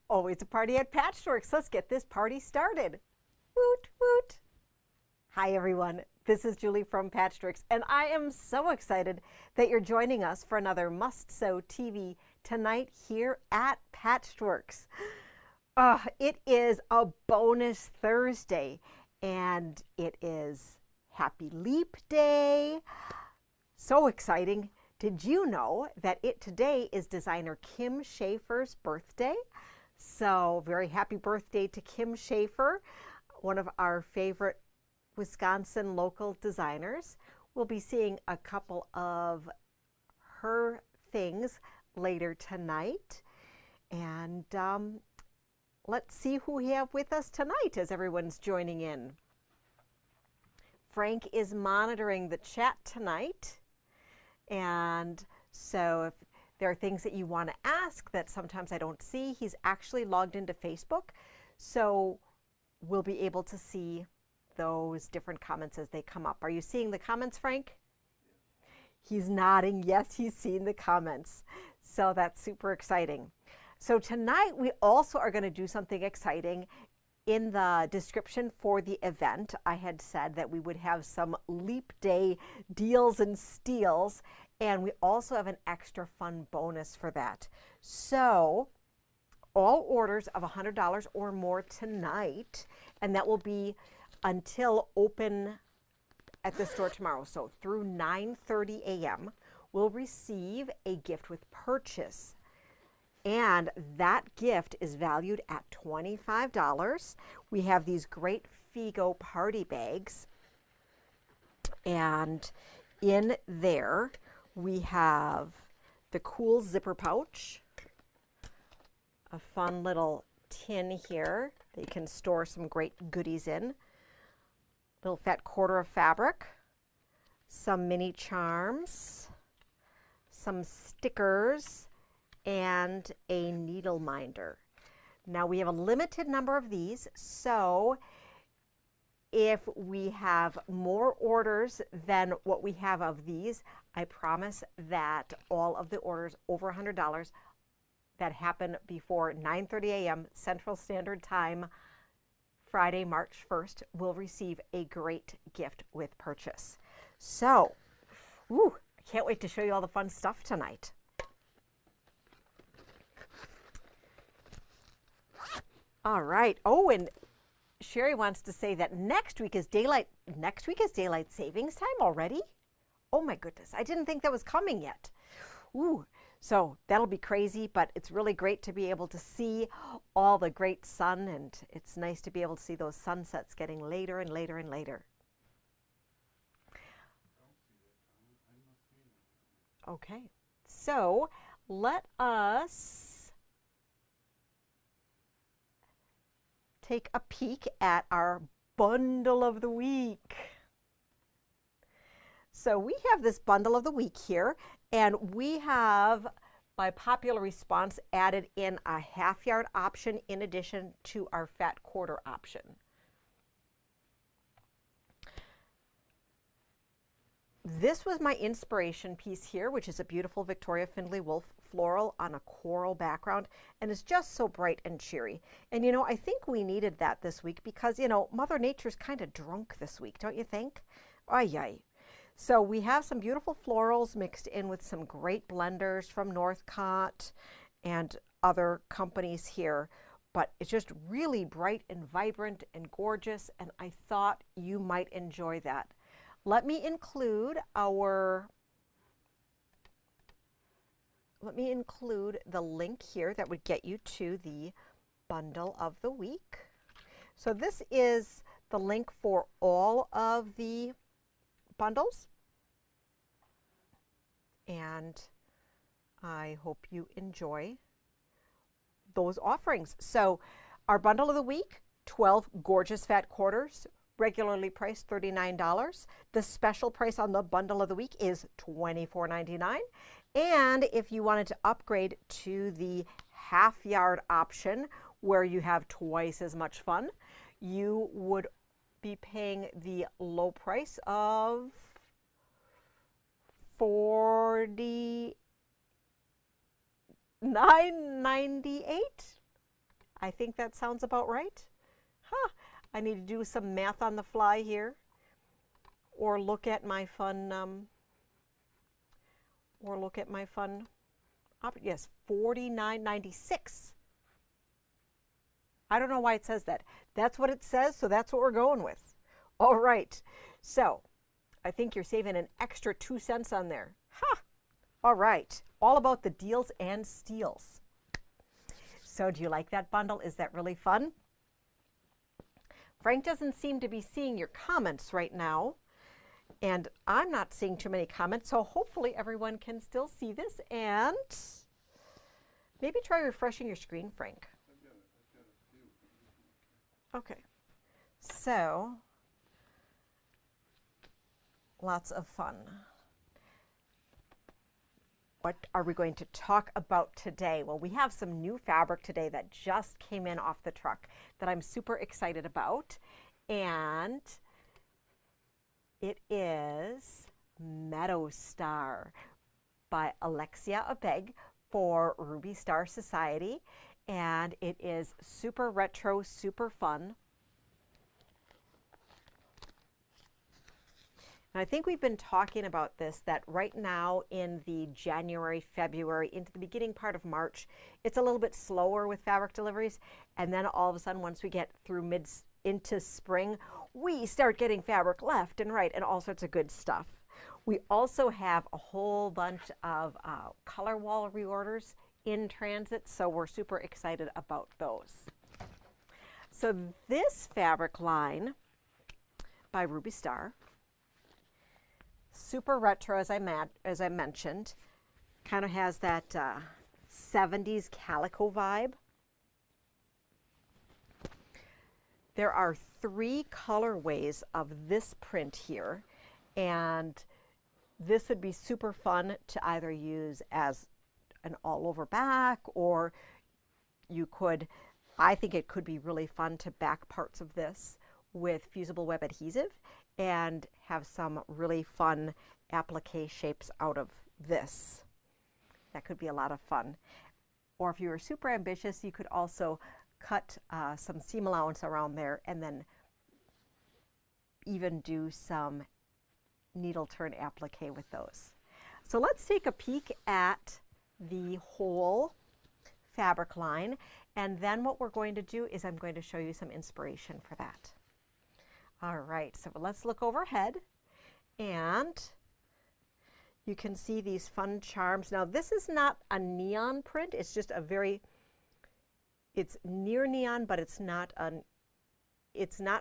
Always a party at Patchworks. Let's get this party started. Woot, woot. Hi, everyone. This is Julie from Patchworks, and I am so excited that you're joining us for another Must Sew TV tonight here at Patchworks. It is a bonus Thursday, and it is Happy Leap Day. So exciting. Did you know that today is designer Kim Schaefer's birthday? So very happy birthday to Kim Schaefer, one of our favorite Wisconsin local designers. We'll be seeing a couple of her things later tonight. And let's see who we have with us tonight as everyone's joining in. Frank is monitoring the chat tonight. And so if there are things that you want to ask that sometimes I don't see, he's actually logged into Facebook. So we'll be able to see those different comments as they come up. Are you seeing the comments, Frank? He's nodding. Yes, he's seen the comments. So that's super exciting. So tonight we also are going to do something exciting. In the description for the event, I had said that we would have some Leap Day deals and steals, and we also have an extra fun bonus for that. So all orders of $100 or more tonight, and that will be until open at the store tomorrow. So through 9:30 a.m., we'll receive a gift with purchase. And that gift is valued at $25. We have these great Figo party bags. And in there, we have the cool zipper pouch, a fun little tin here that you can store some great goodies in, little fat quarter of fabric, some mini charms, some stickers, and a needle minder. Now we have a limited number of these, so if we have more orders than what we have of these, I promise that all of the orders over $100 that happen before 9:30 a.m. Central Standard Time, Friday, March 1st, will receive a great gift with purchase. So, I can't wait to show you all the fun stuff tonight. All right. Oh, and Sherry wants to say that next week is daylight savings time already. Oh my goodness, I didn't think that was coming yet. So that'll be crazy, but it's really great to be able to see all the great sun, and it's nice to be able to see those sunsets getting later and later and later. Okay, so let us take a peek at our bundle of the week. So we have this bundle of the week here, and we have, by popular response, added in a half yard option in addition to our fat quarter option. This was my inspiration piece here, which is a beautiful Victoria Findlay Wolf floral on a coral background, and it's just so bright and cheery. And you know, I think we needed that this week because, you know, Mother Nature's kind of drunk this week, don't you think? Ay, ay. So we have some beautiful florals mixed in with some great blenders from Northcott and other companies here, but it's just really bright and vibrant and gorgeous, and I thought you might enjoy that. Let me include the link here that would get you to the bundle of the week. So this is the link for all of the bundles, and I hope you enjoy those offerings. So our bundle of the week, 12 gorgeous fat quarters, regularly priced $39. The special price on the bundle of the week is $24.99. And if you wanted to upgrade to the half yard option where you have twice as much fun, you would be paying the low price of $49.98. I think that sounds about right. Huh. I need to do some math on the fly here, or look at my fun, yes, 49.96. I don't know why it says that. That's what it says, so that's what we're going with. All right, so I think you're saving an extra 2 cents on there. Ha! All right, all about the deals and steals. So do you like that bundle? Is that really fun? Frank doesn't seem to be seeing your comments right now, and I'm not seeing too many comments, so hopefully everyone can still see this, and maybe try refreshing your screen, Frank. Okay, so lots of fun. What are we going to talk about today? Well, we have some new fabric today that just came in off the truck that I'm super excited about. And it is Meadow Star by Alexia Abeg for Ruby Star Society. And it is super retro, super fun. And I think we've been talking about this, that right now in the January, February, into the beginning part of March, it's a little bit slower with fabric deliveries. And then all of a sudden, once we get through into spring, we start getting fabric left and right and all sorts of good stuff. We also have a whole bunch of color wall reorders in transit, so we're super excited about those. So this fabric line by Ruby Star, super retro, as I mentioned, kind of has that 70s calico vibe. There are 3 colorways of this print here, and this would be super fun to either use as an all-over back, or you could, I think it could be really fun to back parts of this with fusible web adhesive and have some really fun applique shapes out of this. That could be a lot of fun. Or if you were super ambitious, you could also cut some seam allowance around there and then even do some needle turn applique with those. So let's take a peek at the whole fabric line, and then what we're going to do is I'm going to show you some inspiration for that. All right, so let's look overhead, and you can see these fun charms. Now this is not a neon print, it's just a very, it's near neon, but it's not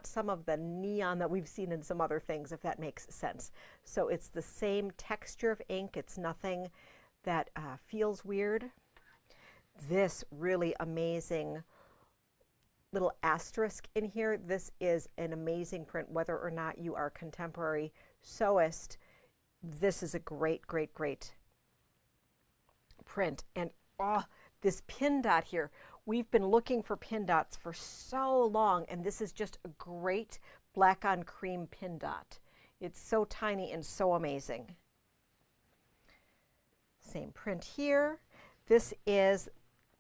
some of the neon that we've seen in some other things, if that makes sense. So it's the same texture of ink, it's nothing that feels weird. This really amazing little asterisk in here, this is an amazing print, whether or not you are a contemporary sewist. This is a great, great, great print. And oh, this pin dot here, we've been looking for pin dots for so long, and this is just a great black on cream pin dot. It's so tiny and so amazing. Same print here. This is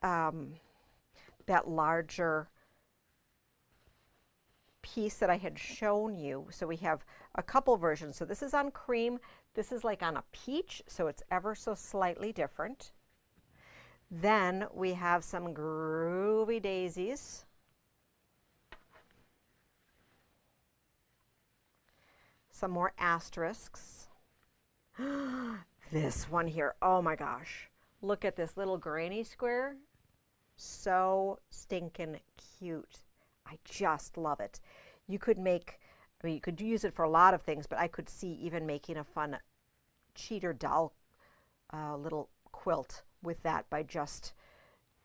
that larger piece that I had shown you. So we have a couple versions. So this is on cream. This is like on a peach, so it's ever so slightly different. Then we have some groovy daisies. Some more asterisks. This one here, oh my gosh. Look at this little granny square. So stinking cute. I just love it. You could make, I mean, you could use it for a lot of things, but I could see even making a fun cheater doll little quilt with that by just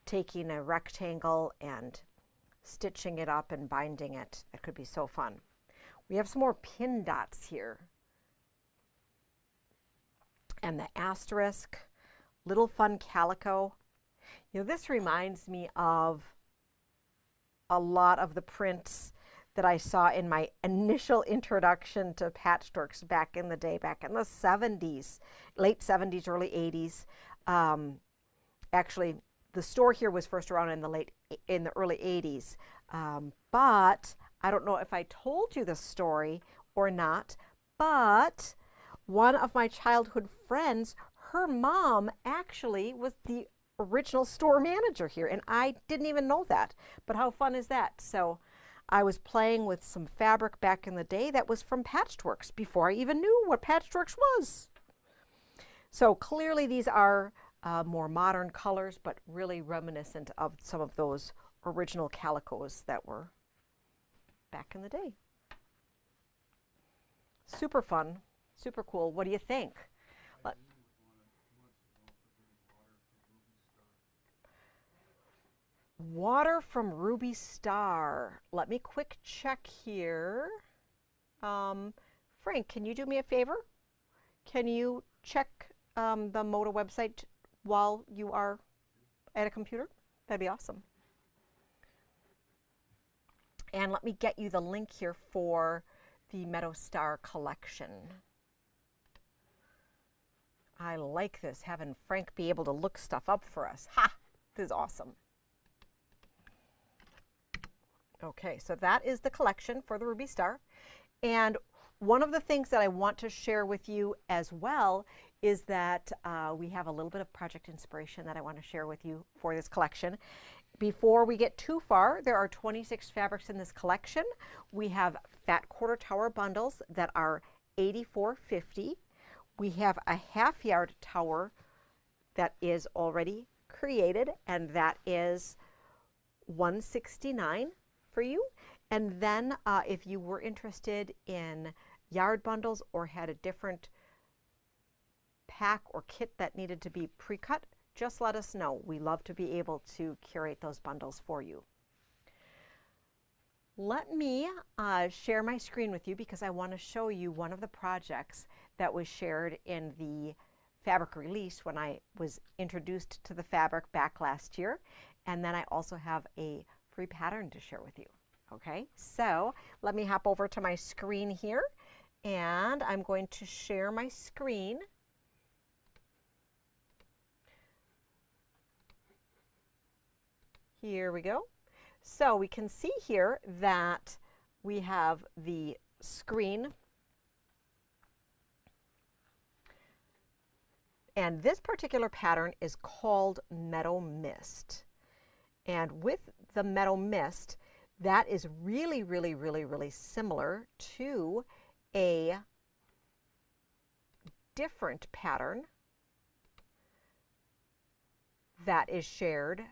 taking a rectangle and stitching it up and binding it. That could be so fun. We have some more pin dots here. And the asterisk, little fun calico. You know, this reminds me of a lot of the prints that I saw in my initial introduction to patchworks back in the day, back in the 70s, late 70s, early 80s. Actually, the store here was first around in the early 80s. But I don't know if I told you the story or not, but one of my childhood friends, her mom actually was the original store manager here, and I didn't even know that. But how fun is that? So I was playing with some fabric back in the day that was from Patchworks before I even knew what Patchworks was. So clearly these are more modern colors, but really reminiscent of some of those original calicos that were back in the day. Super fun, super cool. What do you think? Water from Ruby Star. Let me quick check here. Frank, can you do me a favor? Can you check the Moda website while you are at a computer? That'd be awesome. And let me get you the link here for the Meadow Star collection. I like this, having Frank be able to look stuff up for us. Ha! This is awesome. Okay, so that is the collection for the Ruby Star. And one of the things that I want to share with you as well is that we have a little bit of project inspiration that I want to share with you for this collection. Before we get too far, there are 26 fabrics in this collection. We have fat quarter tower bundles that are $84.50. We have a half yard tower that is already created, and that is $169 for you. And then if you were interested in yard bundles or had a different pack or kit that needed to be pre-cut, just let us know. We love to be able to curate those bundles for you. Let me share my screen with you because I want to show you one of the projects that was shared in the fabric release when I was introduced to the fabric back last year. And then I also have a free pattern to share with you. Okay, so let me hop over to my screen here, and I'm going to share my screen. Here we go. So we can see here that we have the screen, and this particular pattern is called Meadow Mist. And with the Meadow Mist, that is really similar to a different pattern that is shared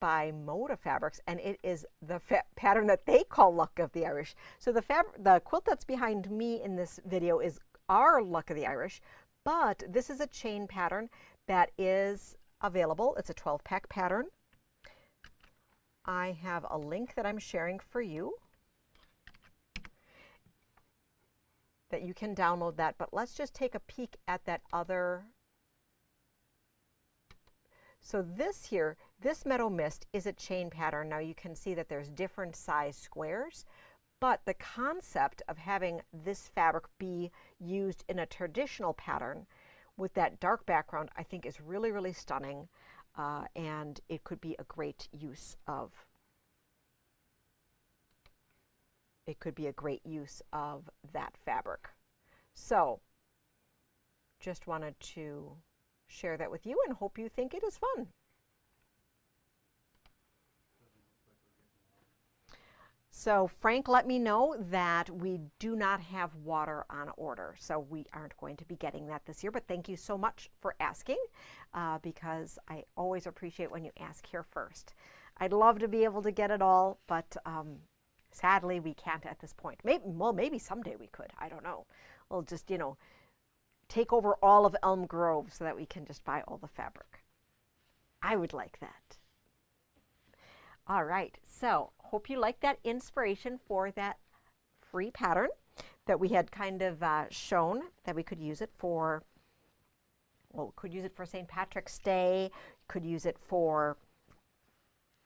by Moda Fabrics, and it is the pattern that they call Luck of the Irish. So the quilt that's behind me in this video is our Luck of the Irish, but this is a chain pattern that is available. It's a 12-pack pattern. I have a link that I'm sharing for you that you can download that, but let's just take a peek at that other. So this here, this Meadow Mist is a chain pattern. Now you can see that there's different size squares, but the concept of having this fabric be used in a traditional pattern with that dark background, I think is really stunning. And it could be a great use of that fabric. So just wanted to share that with you and hope you think it is fun. So Frank let me know that we do not have water on order, so we aren't going to be getting that this year, but thank you so much for asking because I always appreciate when you ask here first. I'd love to be able to get it all, but sadly we can't at this point. Maybe someday we could, I don't know. We'll just, take over all of Elm Grove so that we can just buy all the fabric. I would like that. All right, so hope you like that inspiration for that free pattern that we had kind of shown that we could use it for, well, could use it for St. Patrick's Day, could use it for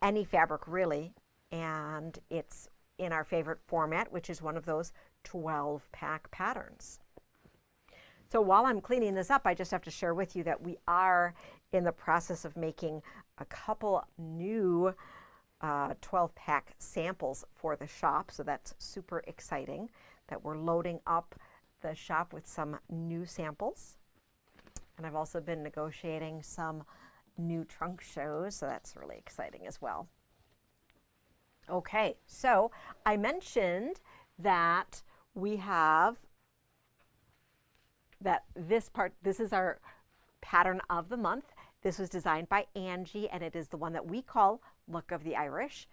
any fabric really, and it's in our favorite format, which is one of those 12-pack patterns. So while I'm cleaning this up, I just have to share with you that we are in the process of making a couple new 12-pack samples for the shop. So that's super exciting that we're loading up the shop with some new samples. And I've also been negotiating some new trunk shows, so that's really exciting as well. Okay, so I mentioned that we have this is our pattern of the month. This was designed by Angie, and it is the one that we call Look of the Irish.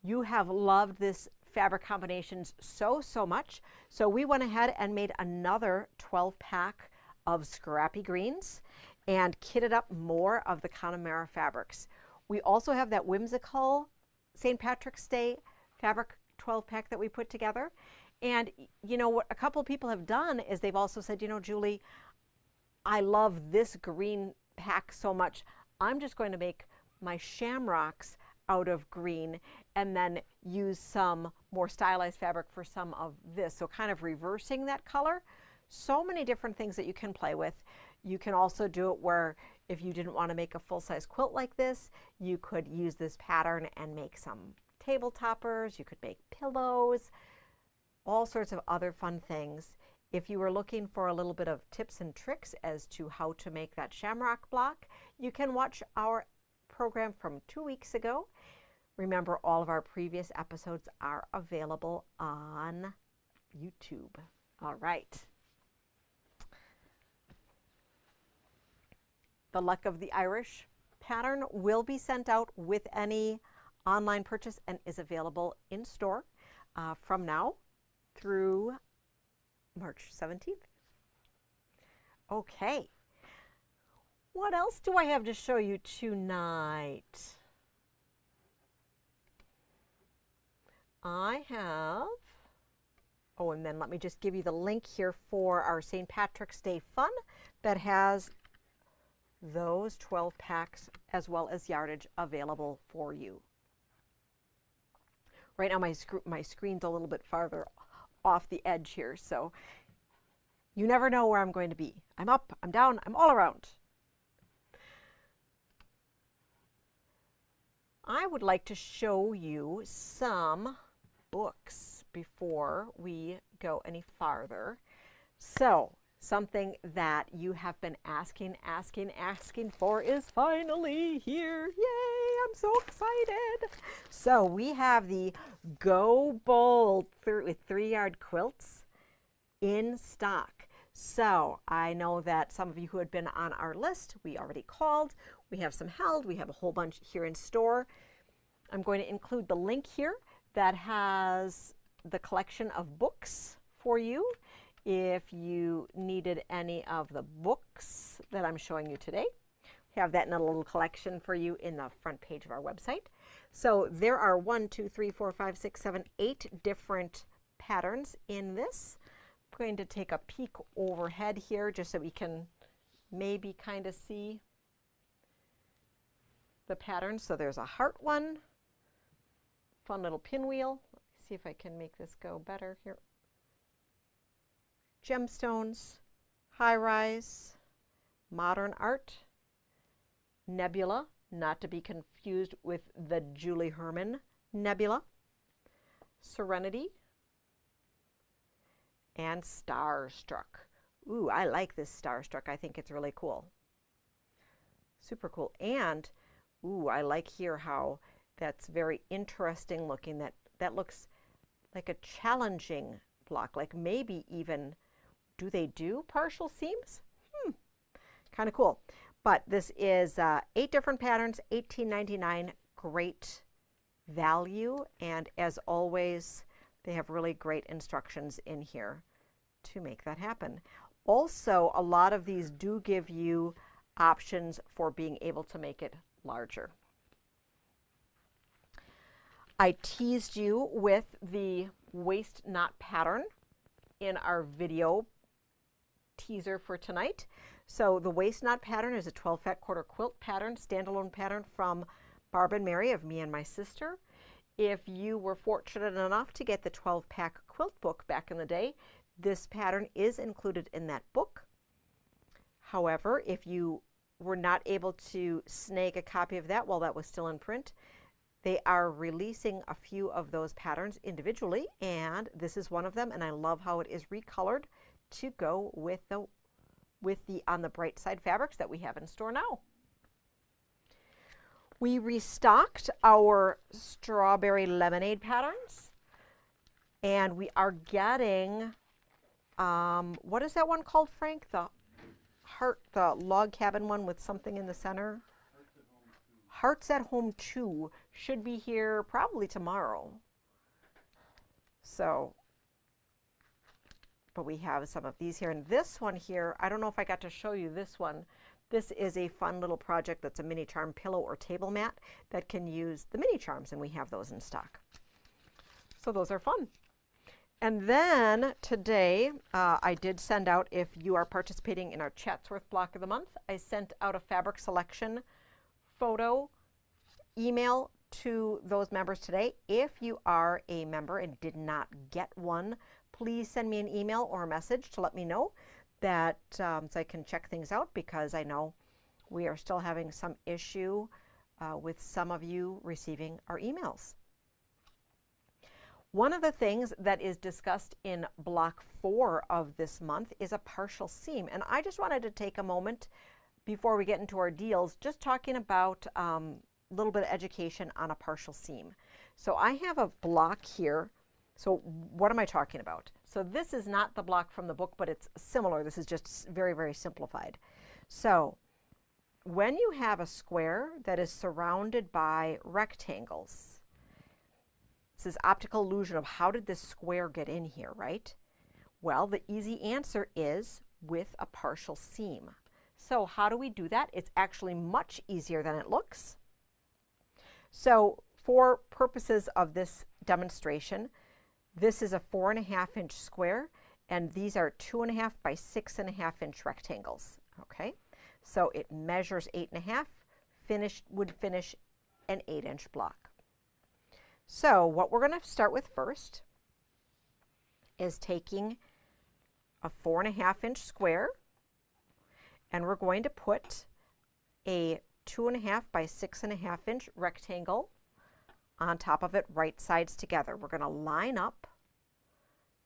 You have loved this fabric combinations so much, so we went ahead and made another 12-pack of scrappy greens and kitted up more of the Connemara fabrics. We also have that whimsical St. Patrick's Day fabric 12-pack that we put together. And you know what a couple people have done is they've also said, you know, Julie, I love this green pack so much. I'm just going to make my shamrocks out of green and then use some more stylized fabric for some of this. So kind of reversing that color. So many different things that you can play with. You can also do it where if you didn't want to make a full-size quilt like this, you could use this pattern and make some table toppers. You could make pillows, all sorts of other fun things. If you were looking for a little bit of tips and tricks as to how to make that shamrock block, you can watch our program from 2 weeks ago. Remember, all of our previous episodes are available on YouTube. All right. The Luck of the Irish pattern will be sent out with any online purchase and is available in store from now through March 17th. Okay. What else do I have to show you tonight? I have, oh, and then let me just give you the link here for our St. Patrick's Day fun that has those 12 packs as well as yardage available for you. Right now my screen's a little bit farther off the edge here, so you never know where I'm going to be. I'm up, I'm down, I'm all around. I would like to show you some books before we go any farther. So something that you have been asking for is finally here. Yay, I'm so excited. So we have the Go Bold with 3-yard quilts in stock. So I know that some of you who had been on our list, we already called. We have some held. We have a whole bunch here in store. I'm going to include the link here that has the collection of books for you. If you needed any of the books that I'm showing you today, we have that in a little collection for you in the front page of our website. So there are 1, 2, 3, 4, 5, 6, 7, 8 different patterns in this. I'm going to take a peek overhead here just so we can maybe kind of see the patterns. So there's a heart one, fun little pinwheel. Let me see if I can make this go better here. Gemstones, high rise, modern art, nebula, not to be confused with the Julie Herman nebula, serenity, and starstruck. Ooh, I like this starstruck. I think it's really cool. Super cool. And ooh, I like here how that's very interesting looking. That looks like a challenging block, like maybe even, do they do partial seams? Kind of cool. But this is 8 different patterns, $18.99, great value. And as always, they have really great instructions in here to make that happen. Also, a lot of these do give you options for being able to make it larger. I teased you with the waist knot pattern in our video teaser for tonight. So the waist knot pattern is a 12-fat quarter quilt pattern, standalone pattern from Barb and Mary of Me and My Sister. If you were fortunate enough to get the 12-pack quilt book back in the day, This pattern is included in that book. However, if you were not able to snag a copy of that while that was still in print, they are releasing a few of those patterns individually, and this is one of them, and I love how it is recolored to go with the On the Bright Side fabrics that we have in store now. We restocked our strawberry lemonade patterns, and we are getting, what is that one called, Frank? The log cabin one with something in the center? Hearts at Home 2 should be here probably tomorrow. So, but we have some of these here. And this one here, I don't know if I got to show you this one. This is a fun little project that's a mini charm pillow or table mat that can use the mini charms, and we have those in stock. So those are fun. And then today, I did send out, if you are participating in our Chatsworth Block of the Month, I sent out a fabric selection photo email to those members today. If you are a member and did not get one, please send me an email or a message to let me know that so I can check things out, because I know we are still having some issue with some of you receiving our emails. One of the things that is discussed in Block 4 of this month is a partial seam, and I just wanted to take a moment before we get into our deals, just talking about a little bit of education on a partial seam. So I have a block here. So what am I talking about? So this is not the block from the book, but it's similar. This is just very, very simplified. So when you have a square that is surrounded by rectangles, this is optical illusion of how did this square get in here, right? Well, the easy answer is with a partial seam. So how do we do that? It's actually much easier than it looks. So for purposes of this demonstration, this is a 4.5 inch square, and these are 2.5 by 6.5 inch rectangles. Okay, so it measures 8.5, would finish an 8 inch block. So what we're going to start with first is taking a 4.5 inch square, and we're going to put a 2.5 by 6.5 inch rectangle on top of it, right sides together. We're going to line up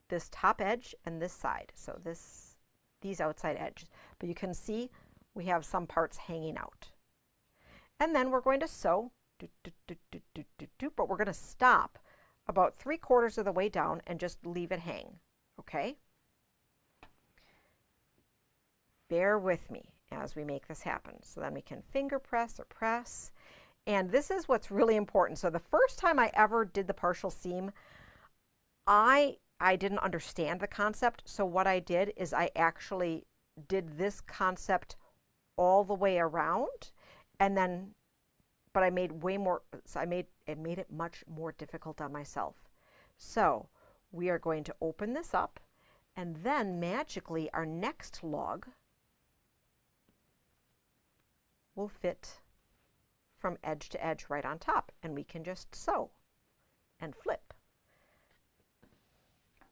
this top edge and this side. So these outside edges. But you can see we have some parts hanging out. And then we're going to sew, but we're going to stop about 3/4 of the way down and just leave it hang. Okay? Bear with me as we make this happen. So then we can finger press or press. And this is what's really important. So the first time I ever did the partial seam, I didn't understand the concept. So what I did is I actually did this concept all the way around, and then, but I made way more, so it made it much more difficult on myself. So we are going to open this up, and then magically our next log will fit from edge to edge right on top, and we can just sew and flip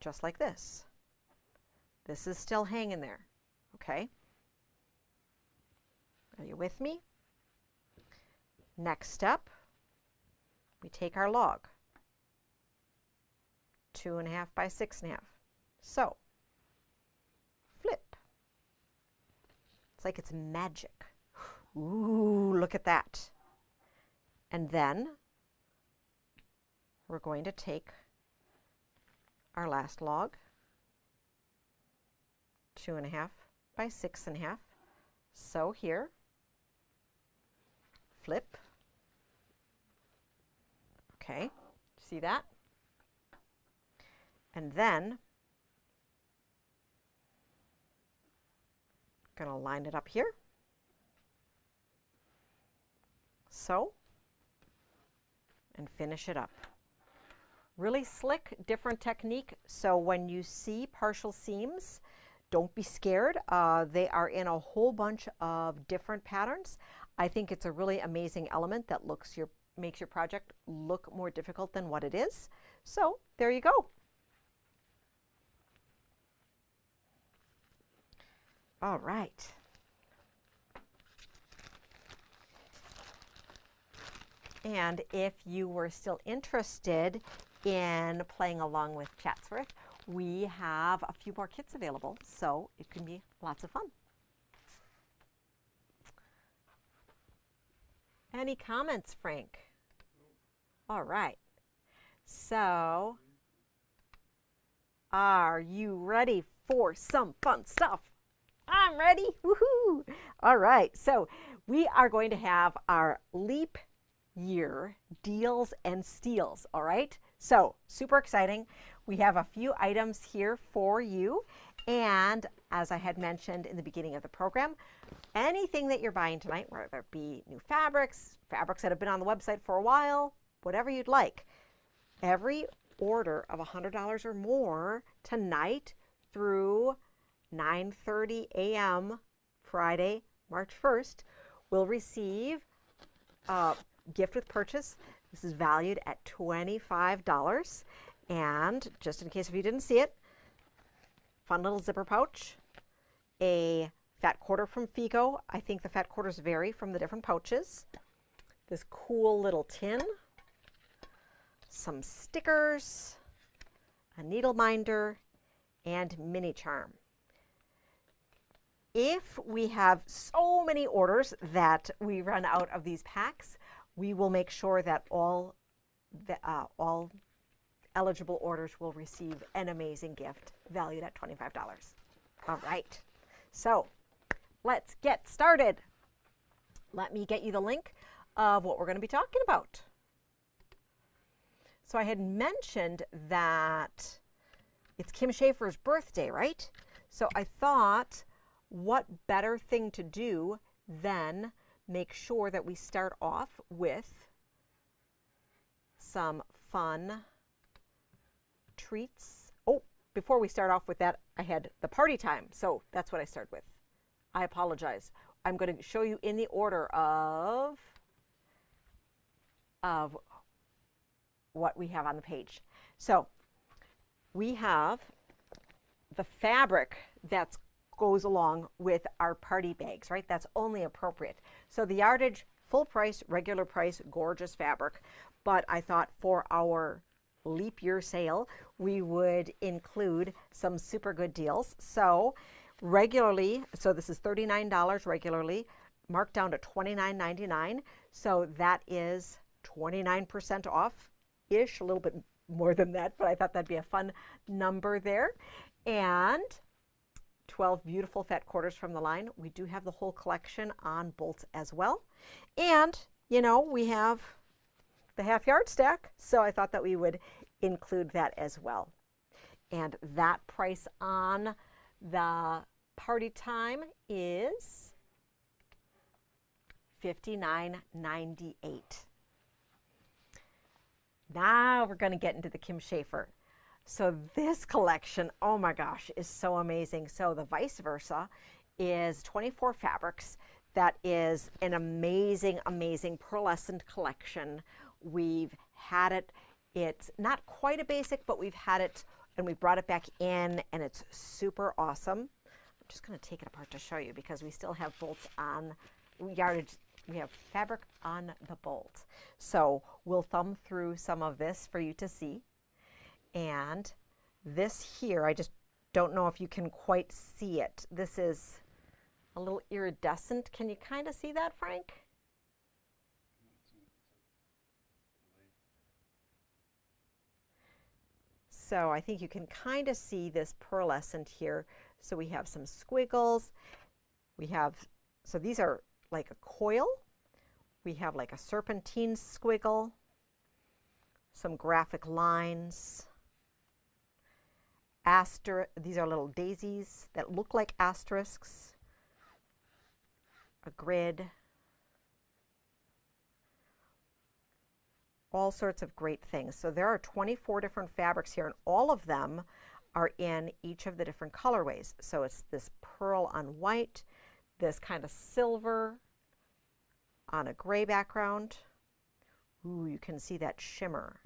just like this. This is still hanging there. Okay, are you with me? Next step, we take our log, 2.5 by 6.5, sew, flip. It's like it's magic. Ooh, look at that. And then we're going to take our last log, 2.5 by 6.5, sew here, flip. Okay, see that? And then I'm going to line it up here. Sew and finish it up. Really slick, different technique. So when you see partial seams, don't be scared. They are in a whole bunch of different patterns. I think it's a really amazing element that makes your project look more difficult than what it is. So there you go. All right. And if you were still interested in playing along with Chatsworth, we have a few more kits available, so it can be lots of fun. Any comments, Frank? All right. So, are you ready for some fun stuff? I'm ready. Woohoo! All right. So, we are going to have our leap year deals and steals. All right. So, super exciting. We have a few items here for you. And as I had mentioned in the beginning of the program, anything that you're buying tonight, whether it be new fabrics, fabrics that have been on the website for a while, whatever you'd like, every order of $100 or more tonight through 9:30 a.m. Friday, March 1st, will receive a gift with purchase. This is valued at $25. And just in case if you didn't see it, fun little zipper pouch, a fat quarter from Figo. I think the fat quarters vary from the different pouches. This cool little tin, some stickers, a needle minder, and mini charm. If we have so many orders that we run out of these packs, we will make sure that all eligible orders will receive an amazing gift valued at $25. All right, so let's get started. Let me get you the link of what we're going to be talking about. So I had mentioned that it's Kim Schaefer's birthday, right? So I thought, what better thing to do than make sure that we start off with some fun treats. Oh, before we start off with that, I had the party time, so that's what I started with. I apologize. I'm going to show you in the order of what we have on the page. So we have the fabric that goes along with our party bags, right? That's only appropriate. So the yardage, full price, regular price, gorgeous fabric. But I thought for our leap year sale, we would include some super good deals. So regularly, so this is $39 regularly, marked down to $29.99. So that is 29% off-ish, a little bit more than that, but I thought that'd be a fun number there. And 12 beautiful fat quarters from the line. We do have the whole collection on bolts as well. And, you know, we have the half yard stack, so I thought that we would include that as well. And that price on the party time is $59.98. Now we're going to get into the Kim Schaefer. So this collection, oh my gosh, is so amazing. So the vice versa is 24 fabrics. That is an amazing, amazing pearlescent collection. We've had it, it's not quite a basic, but we've had it and we brought it back in and it's super awesome. I'm just going to take it apart to show you because we still have bolts on yardage. We have fabric on the bolt. So we'll thumb through some of this for you to see. And this here, I just don't know if you can quite see it. This is a little iridescent. Can you kind of see that, Frank? So I think you can kind of see this pearlescent here. So we have some squiggles. We have, so these are like a coil. We have like a serpentine squiggle, some graphic lines. These are little daisies that look like asterisks, a grid, all sorts of great things. So there are 24 different fabrics here, and all of them are in each of the different colorways. So it's this pearl on white, this kind of silver on a gray background. Ooh, you can see that shimmer.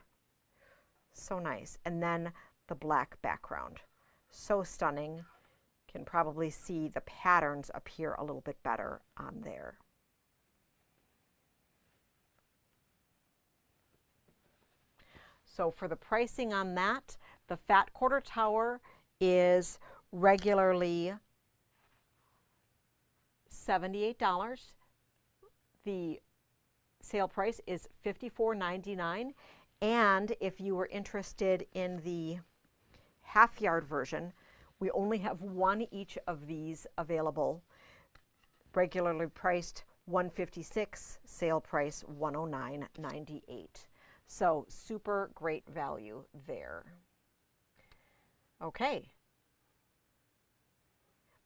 So nice. And then the black background. So stunning. can probably see the patterns appear a little bit better on there. So for the pricing on that, the fat quarter tower is regularly $78. The sale price is $54.99. And if you were interested in the half yard version, we only have one each of these available. Regularly priced $156, sale price $109.98. So super great value there. Okay.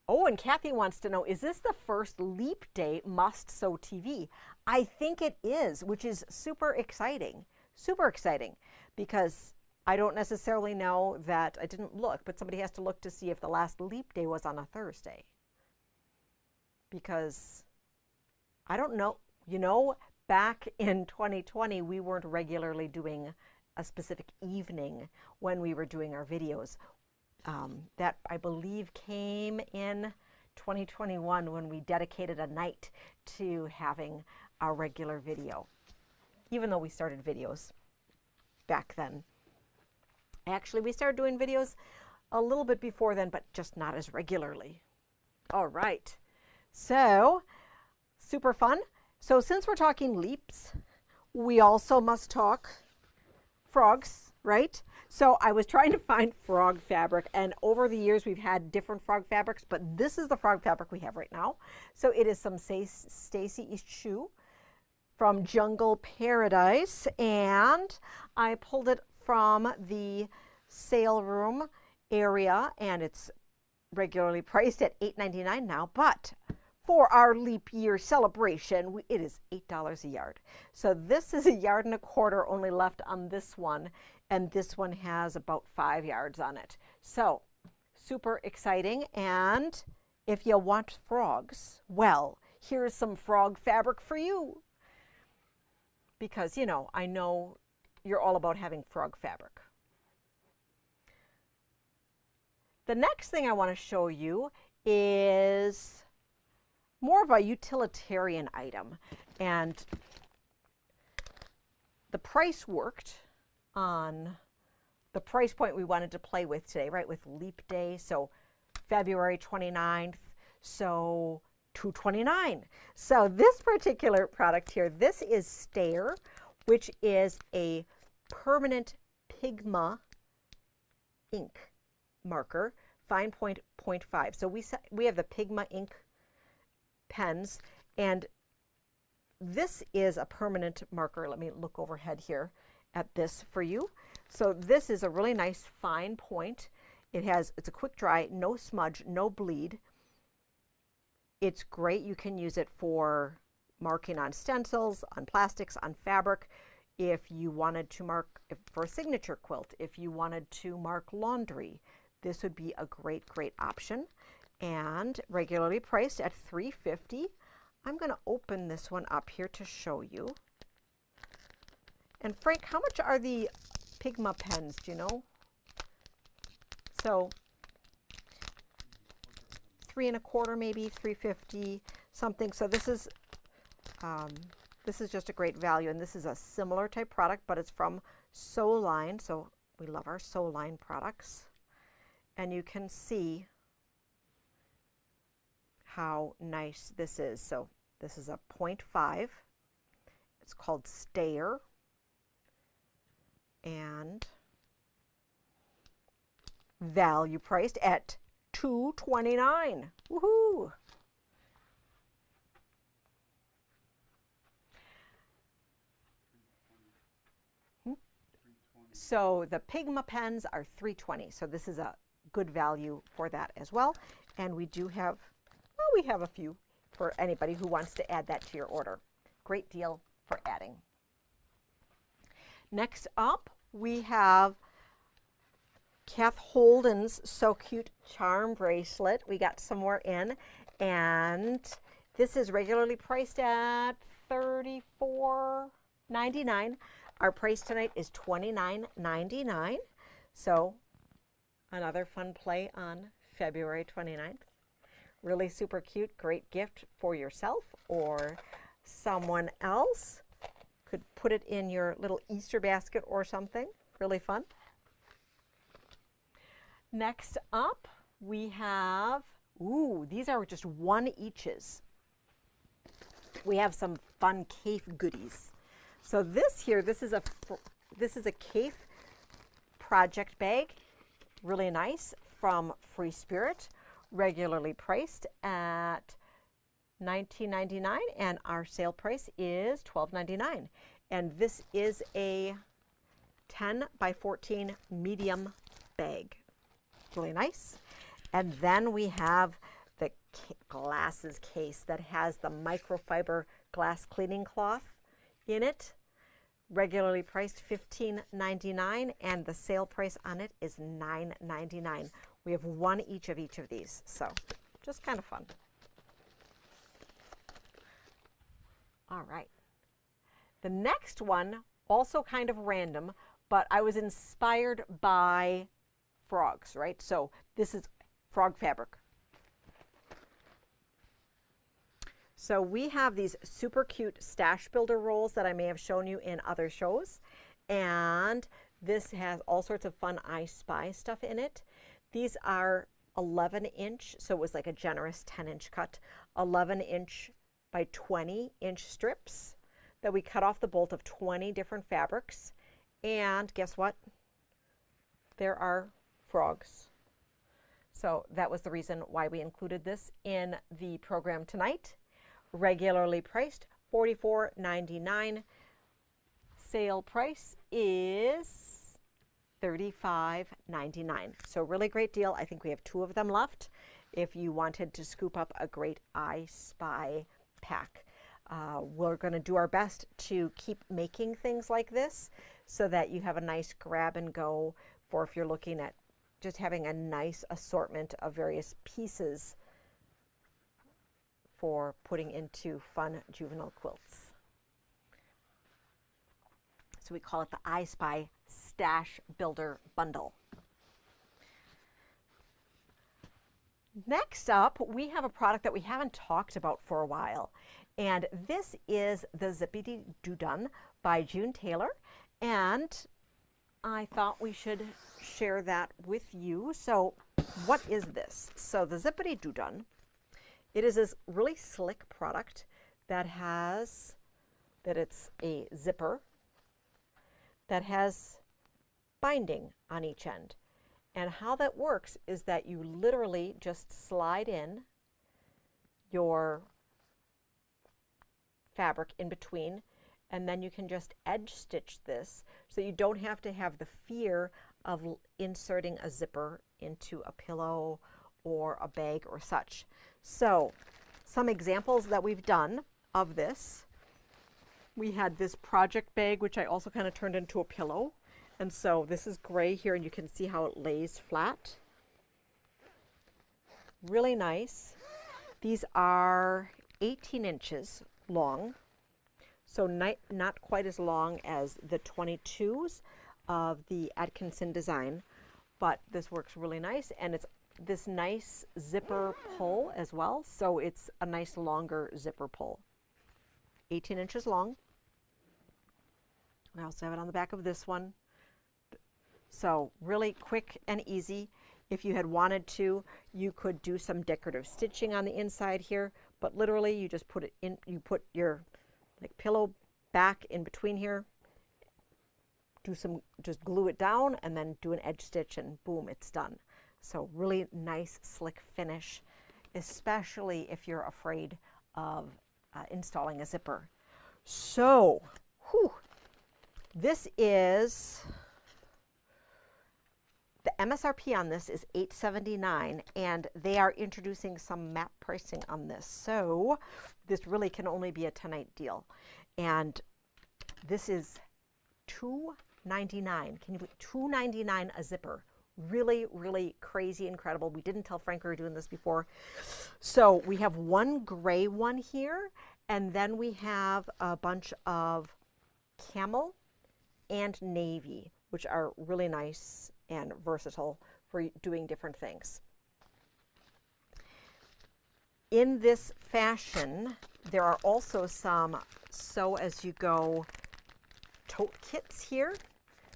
Oh, and Kathy wants to know, is this the first Leap Day Must Sew TV? I think it is, which is super exciting. Super exciting, because I don't necessarily know that, I didn't look, but somebody has to look to see if the last Leap Day was on a Thursday. Because I don't know, you know, back in 2020, we weren't regularly doing a specific evening when we were doing our videos. That, I believe, came in 2021 when we dedicated a night to having our regular video, even though we started videos back then. Actually, we started doing videos a little bit before then, but just not as regularly. All right, so super fun. So since we're talking leaps, we also must talk frogs, right? So I was trying to find frog fabric, and over the years we've had different frog fabrics, but this is the frog fabric we have right now. So it is some Stacy Eschou from Jungle Paradise, and I pulled it from the sale room area, and it's regularly priced at $8.99 now, but for our leap year celebration, it is $8 a yard. So this is 1.25 yards only left on this one, and this one has about 5 yards on it. So super exciting. And if you want frogs, well, here's some frog fabric for you. Because, you know, I know you're all about having frog fabric. The next thing I want to show you is more of a utilitarian item, and the price worked on the price point we wanted to play with today, right, with Leap Day. So February 29th, so $229. So this particular product here, this is Stayer, which is a permanent Pigma ink marker, fine point 0.5. So we have the Pigma ink pens, and this is a permanent marker. Let me look overhead here at this for you. So this is a really nice fine point. It's a quick dry, no smudge, no bleed. It's great. You can use it for marking on stencils, on plastics, on fabric. If you wanted to mark for a signature quilt, if you wanted to mark laundry, this would be a great, great option. And regularly priced at $3.50. I'm going to open this one up here to show you. And Frank, how much are the Pigma pens, do you know? So $3.25, maybe $3.50, something. So this is just a great value, and this is a similar type product, but it's from Sew Line. So we love our Sew Line products, and you can see how nice this is. So this is a 0.5. It's called Stayer, and value priced at $229. Woohoo! So the Pigma pens are $320. So this is a good value for that as well. And we do have, well, we have a few for anybody who wants to add that to your order. Great deal for adding. Next up, we have Kath Holden's So Cute charm bracelet. We got some more in, and this is regularly priced at $34.99. Our price tonight is $29.99. So another fun play on February 29th. Really super cute, great gift for yourself or someone else. Could put it in your little Easter basket or something. Really fun. Next up, we have, ooh, these are just one eaches. We have some fun CAFE goodies. So this here, this is a CAFE project bag, really nice, from Free Spirit, regularly priced at $19.99, and our sale price is $12.99. And this is a 10 by 14 medium bag. Really nice. And then we have the glasses case that has the microfiber glass cleaning cloth in it, regularly priced $15.99, and the sale price on it is $9.99. We have one each of these, so just kind of fun. All right. The next one, also kind of random, but I was inspired by frogs, right? So this is frog fabric. So we have these super cute stash builder rolls that I may have shown you in other shows. And this has all sorts of fun I Spy stuff in it. These are 11-inch, so it was like a generous 10-inch cut, 11-inch by 20-inch strips that we cut off the bolt of 20 different fabrics. And guess what? There are frogs. So that was the reason why we included this in the program tonight. Regularly priced $44.99. Sale price is $35.99. So really great deal. I think we have 2 of them left if you wanted to scoop up a great I Spy pack. We're going to do our best to keep making things like this so that you have a nice grab and go for if you're looking at just having a nice assortment of various pieces for putting into fun juvenile quilts. So we call it the I Spy Stash Builder Bundle. Next up, we have a product that we haven't talked about for a while, and this is the Zippity Doo Dun by June Taylor, and I thought we should share that with you. So what is this? So the Zippity Doo Dun, it is this really slick product that it's a zipper that has binding on each end. And how that works is that you literally just slide in your fabric in between, and then you can just edge stitch this so you don't have to have the fear of inserting a zipper into a pillow or a bag or such. So some examples that we've done of this. We had this project bag, which I also kind of turned into a pillow. And so this is gray here, and you can see how it lays flat. Really nice. These are 18 inches long, so not quite as long as the 22s of the Atkinson design, but this works really nice, and it's this nice zipper pull as well, so it's a nice longer zipper pull. 18 inches long. I also have it on the back of this one. So really quick and easy. If you had wanted to, you could do some decorative stitching on the inside here, but literally you just put it in, you put your like pillow back in between here, just glue it down and then do an edge stitch and boom, it's done. So really nice slick finish, especially if you're afraid of installing a zipper. So, this is, the MSRP on this is $8.79, and they are introducing some MAP pricing on this. So this really can only be a tonight deal. And this is $2.99. Can you believe $2.99 a zipper? Really, really crazy, incredible. We didn't tell Frank we were doing this before. So we have one gray one here, and then we have a bunch of camel and navy, which are really nice and versatile for doing different things. in this fashion, there are also some sew as you go tote kits here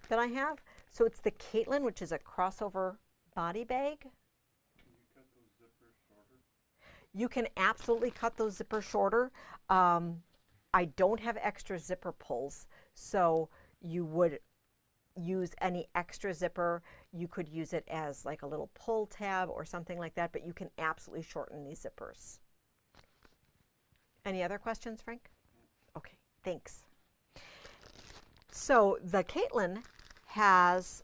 that I have. So it's the Caitlin, which is a crossover body bag. Can you cut those zippers shorter? You can absolutely cut those zippers shorter. I don't have extra zipper pulls, so you would use any extra zipper. You could use it as like a little pull tab or something like that, but you can absolutely shorten these zippers. Any other questions, Frank? Okay, thanks. So the Caitlin has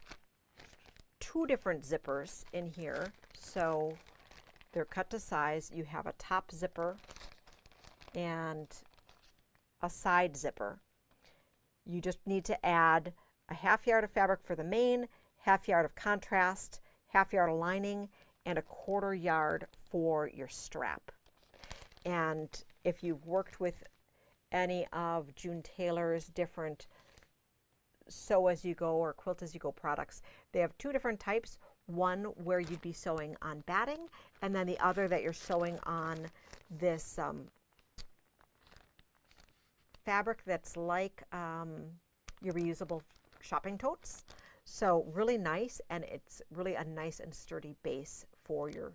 two different zippers in here. So they're cut to size. You have a top zipper and a side zipper. You just need to add a ½ yard of fabric for the main, ½ yard of contrast, ½ yard of lining, and a ¼ yard for your strap. And if you've worked with any of June Taylor's different sew as you go or quilt as you go products, they have two different types. One where you'd be sewing on batting, and then the other that you're sewing on this fabric that's like your reusable shopping totes. So really nice, and it's really a nice and sturdy base for your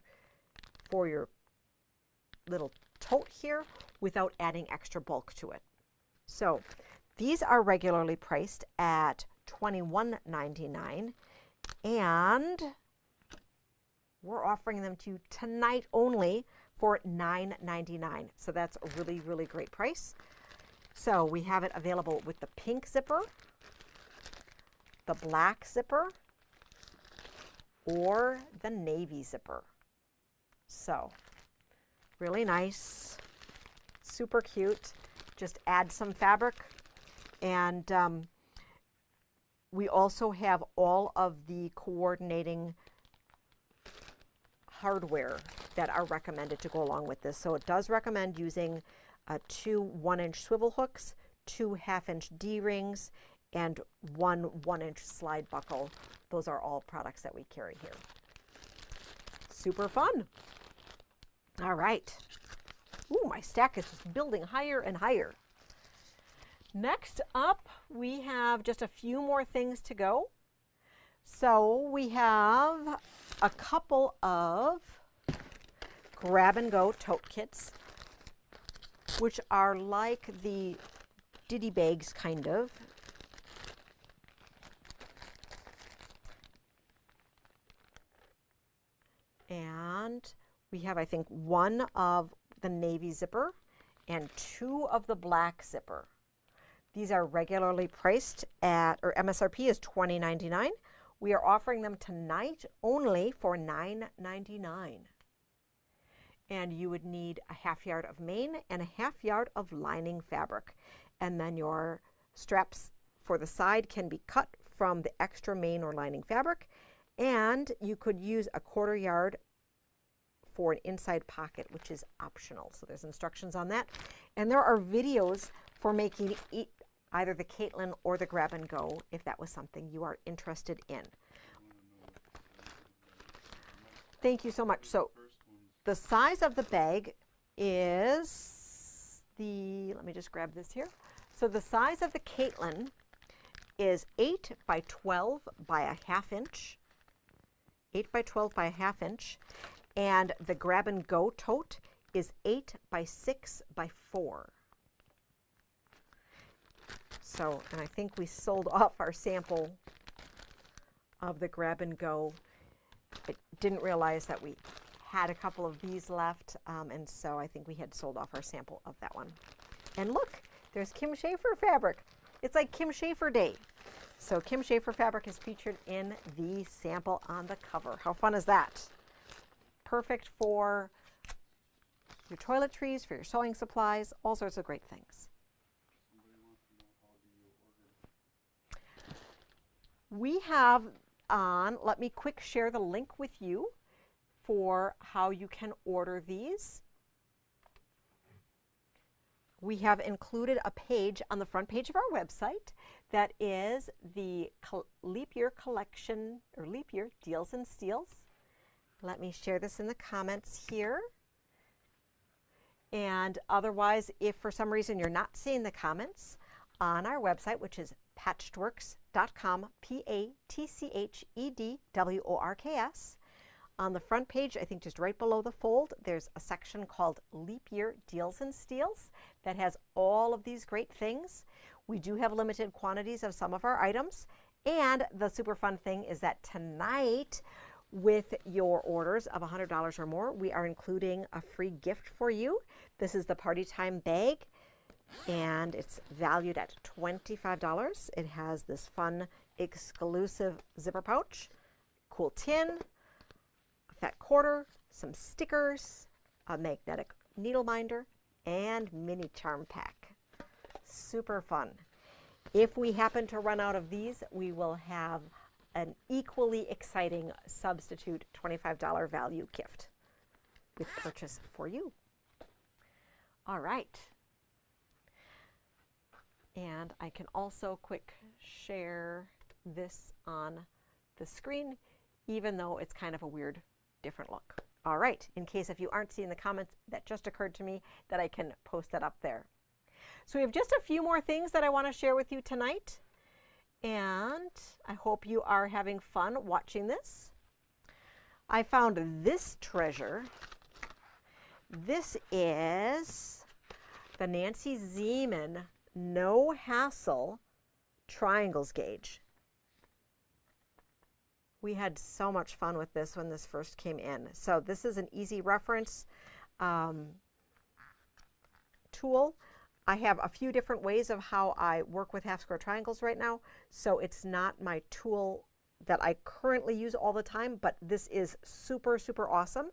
little tote here without adding extra bulk to it. So these are regularly priced at $21.99, and we're offering them to you tonight only for $9.99. So that's a really, really great price. So we have it available with the pink zipper, the black zipper, or the navy zipper. So really nice, super cute. Just add some fabric. And we also have all of the coordinating hardware that are recommended to go along with this. So it does recommend using 2 1-inch swivel hooks, 2 1/2-inch D-rings, and 1 1-inch slide buckle. Those are all products that we carry here. Super fun. All right. Ooh, my stack is just building higher and higher. Next up, we have just a few more things to go. So we have a couple of grab-and-go tote kits, which are like the ditty bags, kind of. And we have, I think, 1 of the navy zipper and 2 of the black zipper. These are regularly priced at, or MSRP is $20.99. We are offering them tonight only for $9.99. And you would need a ½ yard of main and a ½ yard of lining fabric. And then your straps for the side can be cut from the extra main or lining fabric. And you could use a ¼ yard for an inside pocket, which is optional. So there's instructions on that. And there are videos for making either the Caitlin or the grab and go, if that was something you are interested in. Thank you so much. So the size of the bag is let me just grab this here. So the size of the Caitlin is 8 by 12 by a ½ inch. 8 by 12 by a ½ inch. And the grab and go tote is 8 by 6 by 4. So, and I think we sold off our sample of the grab and go. I didn't realize that we had a couple of these left, and so I think we had sold off our sample of that one. And look, there's Kim Schaefer fabric. It's like Kim Schaefer Day. So Kim Schaefer fabric is featured in the sample on the cover. How fun is that? Perfect for your toiletries, for your sewing supplies, all sorts of great things. We have on, let me quick share the link with you for how you can order these. We have included a page on the front page of our website that is the Leap Year Collection, or Leap Year Deals and Steals. Let me share this in the comments here. And otherwise, if for some reason you're not seeing the comments on our website, which is patchedworks.com, PATCHEDWORKS, on the front page, I think just right below the fold, there's a section called Leap Year Deals and Steals that has all of these great things. We do have limited quantities of some of our items. And the super fun thing is that tonight, with your orders of $100 or more, we are including a free gift for you. This is the Party Time bag, and it's valued at $25. It has this fun exclusive zipper pouch, cool tin, a fat quarter, some stickers, a magnetic needle minder, and mini charm pack. Super fun. If we happen to run out of these, we will have an equally exciting substitute $25 value gift with purchase for you. All right. And I can also quick share this on the screen, even though it's kind of a weird, different look. All right, in case if you aren't seeing the comments, that just occurred to me that I can post that up there. So we have just a few more things that I want to share with you tonight. And I hope you are having fun watching this. I found this treasure. This is the Nancy Zeman No Hassle Triangles Gauge. We had so much fun with this when this first came in. So this is an easy reference tool. I have a few different ways of how I work with half square triangles right now, so it's not my tool that I currently use all the time, but this is super, super awesome.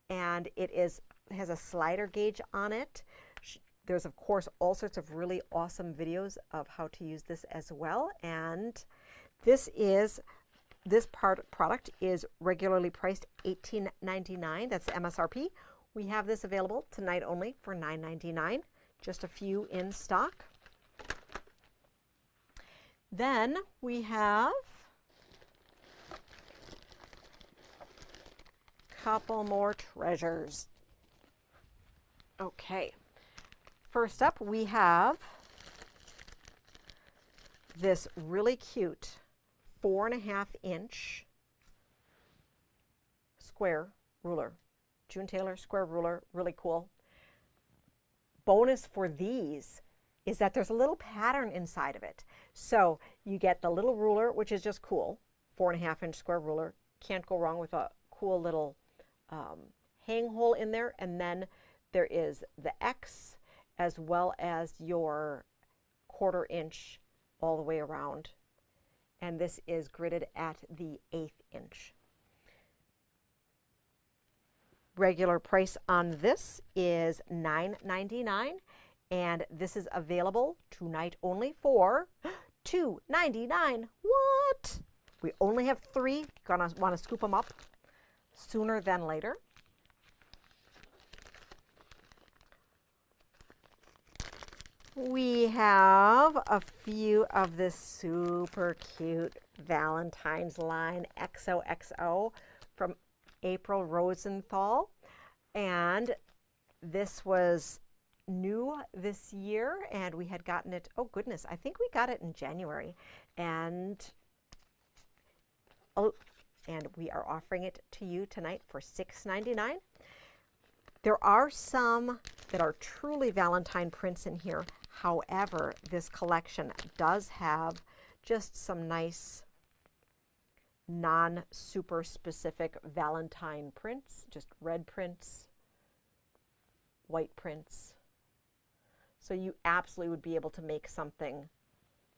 And it has a slider gauge on it. There's, of course, all sorts of really awesome videos of how to use this as well. And this product is regularly priced $18.99. That's the MSRP. We have this available tonight only for $9.99. Just a few in stock. Then we have a couple more treasures. Okay, first up we have this really cute 4.5-inch square ruler. June Taylor square ruler, really cool. Bonus for these is that there's a little pattern inside of it. So you get the little ruler, which is just cool, 4.5-inch square ruler. Can't go wrong with a cool little hang hole in there. And then there is the X as well as your 1/4 inch all the way around. And this is gridded at the 1/8 inch. Regular price on this is $9.99, and this is available tonight only for $2.99. What? We only have 3. Gonna want to scoop them up sooner than later. We have a few of this super cute Valentine's line XOXO from April Rosenthal, and this was new this year, and we had gotten it, oh goodness, I think we got it in January, and we are offering it to you tonight for $6.99. There are some that are truly Valentine prints in here. However, this collection does have just some nice non-super specific Valentine prints, just red prints, white prints. So you absolutely would be able to make something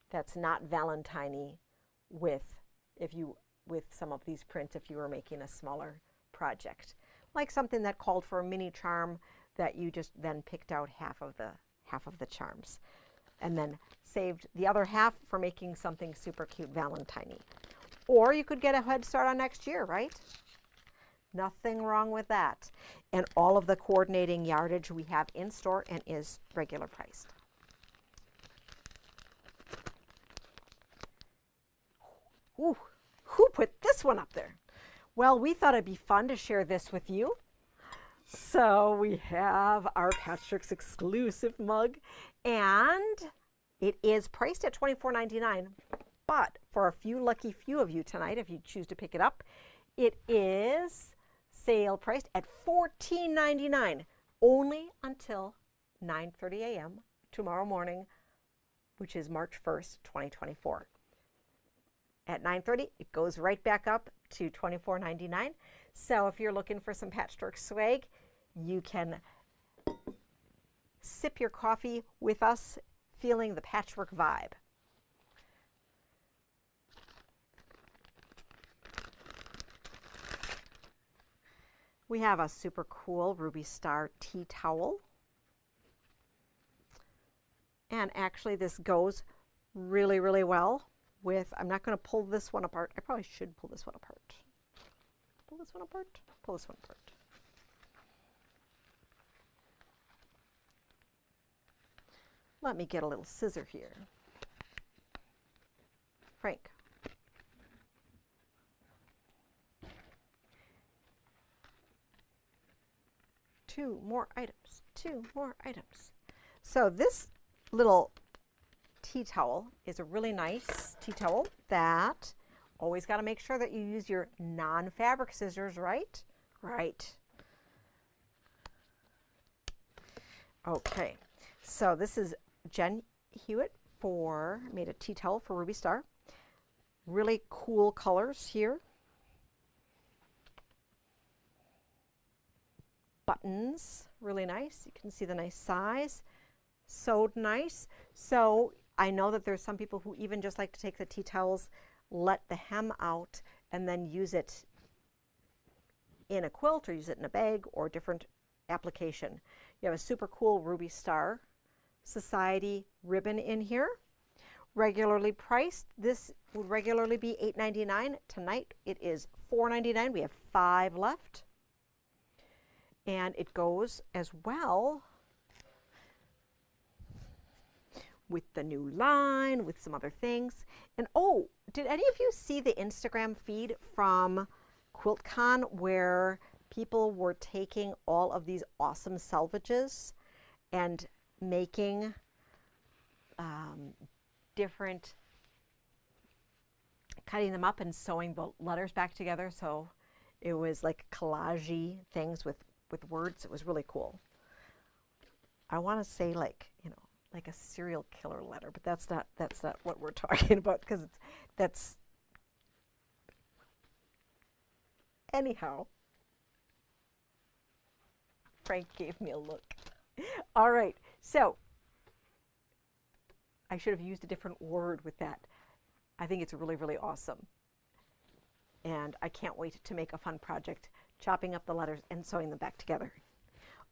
that's not Valentine-y with some of these prints if you were making a smaller project. Like something that called for a mini charm that you just then picked out half of the charms and then saved the other half for making something super cute Valentine-y. Or you could get a head start on next year, right? Nothing wrong with that. And all of the coordinating yardage we have in store and is regular priced. Ooh, who put this one up there? Well, we thought it'd be fun to share this with you. So we have our Patchworks exclusive mug, and it is priced at $24.99. But for a lucky few of you tonight, if you choose to pick it up, it is sale priced at $14.99, only until 9:30 a.m. tomorrow morning, which is March 1st, 2024. At 9:30, it goes right back up to $24.99. So if you're looking for some Patchwork swag, you can sip your coffee with us, feeling the patchwork vibe. We have a super cool Ruby Star tea towel. And actually this goes really, really well with, I'm not going to pull this one apart. I probably should pull this one apart. Pull this one apart, pull this one apart. Let me get a little scissor here. Frank. Two more items, two more items. So this little tea towel is a really nice tea towel that always got to make sure that you use your non-fabric scissors, right? Right. Okay, so this is Jen Hewitt made a tea towel for Ruby Star. Really cool colors here. Buttons, really nice. You can see the nice size, sewed nice. So I know that there's some people who even just like to take the tea towels, let the hem out, and then use it in a quilt or use it in a bag or different application. You have a super cool Ruby Star Society ribbon in here. Regularly priced, this would regularly be $8.99. Tonight it is $4.99. We have 5 left. And it goes as well with the new line, with some other things. And oh, did any of you see the Instagram feed from QuiltCon where people were taking all of these awesome selvages and making cutting them up and sewing the letters back together? So it was like collage-y things with words. It was really cool. I want to say like a serial killer letter, but that's not what we're talking about, because that's anyhow. Frank gave me a look. All right, so I should have used a different word with that. I think it's really, really awesome. And I can't wait to make a fun project, chopping up the letters and sewing them back together.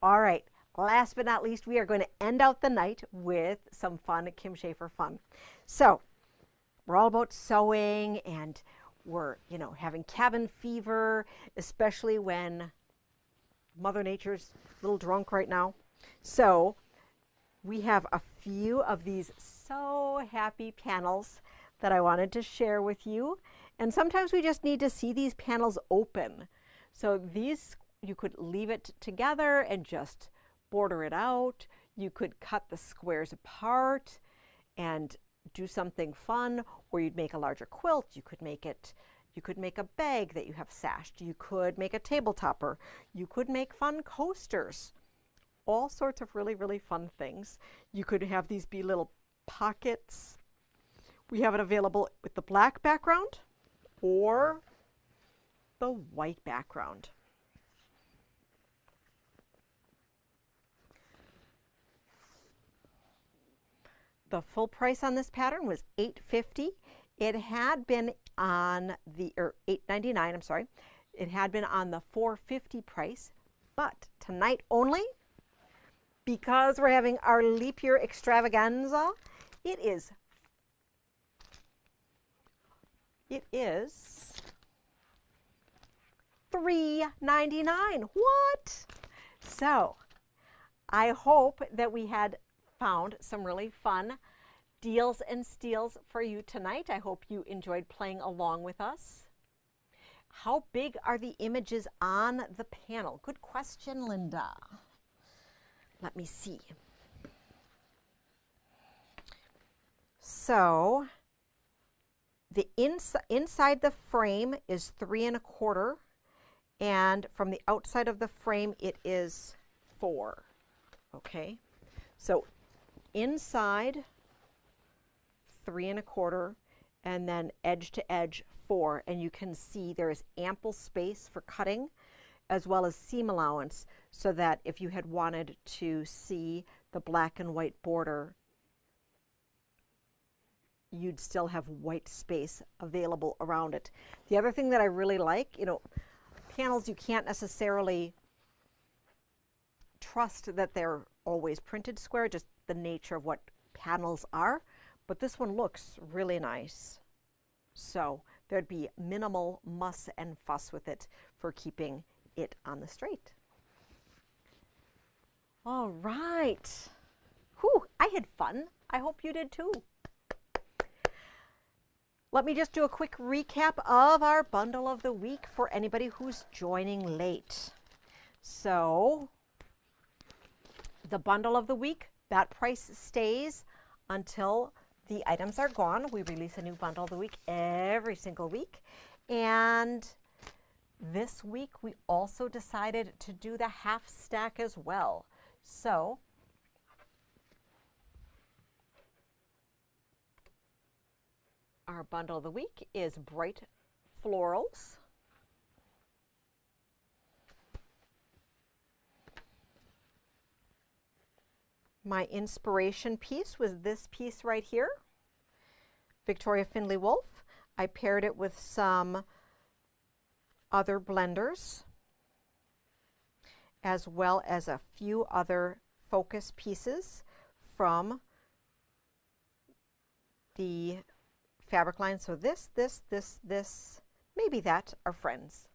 All right, last but not least, we are going to end out the night with some fun Kim Schaefer fun. So we're all about sewing, and we're, having cabin fever, especially when Mother Nature's a little drunk right now. So we have a few of these so happy panels that I wanted to share with you. And sometimes we just need to see these panels open. So these, you could leave it together and just border it out. You could cut the squares apart and do something fun, or you'd make a larger quilt. You could make a bag that you have sashed. You could make a table topper. You could make fun coasters. All sorts of really, really fun things. You could have these be little pockets. We have it available with the black background or the white background. The full price on this pattern was $8.50. It had been on the, or $8.99, I'm sorry. It had been on the $4.50 price, but tonight only, because we're having our leap year extravaganza, it is $3.99. What? So I hope that we had found some really fun deals and steals for you tonight. I hope you enjoyed playing along with us. How big are the images on the panel? Good question, Linda. Let me see. So the inside the frame is 3 1/4, and from the outside of the frame it is 4. Okay, so inside 3 1/4, and then edge to edge 4, and you can see there is ample space for cutting as well as seam allowance, so that if you had wanted to see the black and white border, you'd still have white space available around it. The other thing that I really like, panels you can't necessarily trust that they're always printed square, just the nature of what panels are, but this one looks really nice. So there'd be minimal muss and fuss with it for keeping it on the straight. All right. Whew, I had fun. I hope you did too. Let me just do a quick recap of our bundle of the week for anybody who's joining late. So the bundle of the week, that price stays until the items are gone. We release a new bundle of the week every single week. And this week we also decided to do the half stack as well. So our bundle of the week is Bright Florals. My inspiration piece was this piece right here, Victoria Findlay Wolf. I paired it with some other blenders, as well as a few other focus pieces from the fabric line. So this, maybe that are friends.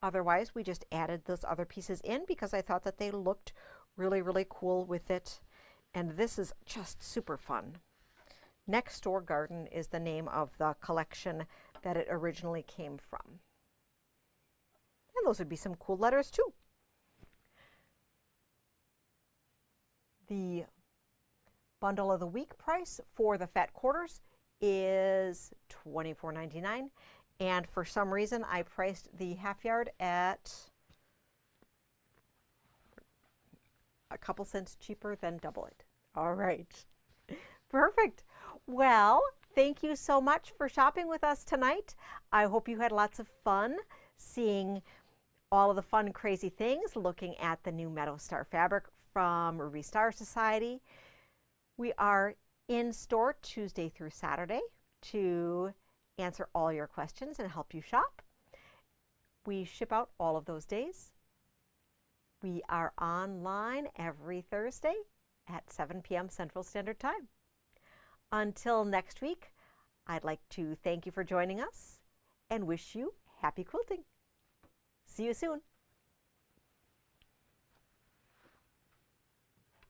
Otherwise, we just added those other pieces in because I thought that they looked really, really cool with it. And this is just super fun. Next Door Garden is the name of the collection that it originally came from. And those would be some cool letters too. The bundle of the week price for the fat quarters is $24.99, and for some reason I priced the half yard at a couple cents cheaper than double it. All right, perfect. Well, thank you so much for shopping with us tonight. I hope you had lots of fun seeing all of the fun, crazy things, looking at the new Meadow Star fabric from Ruby Star Society. We are in store Tuesday through Saturday to answer all your questions and help you shop. We ship out all of those days. We are online every Thursday at 7 p.m. Central Standard Time. Until next week, I'd like to thank you for joining us and wish you happy quilting. See you soon.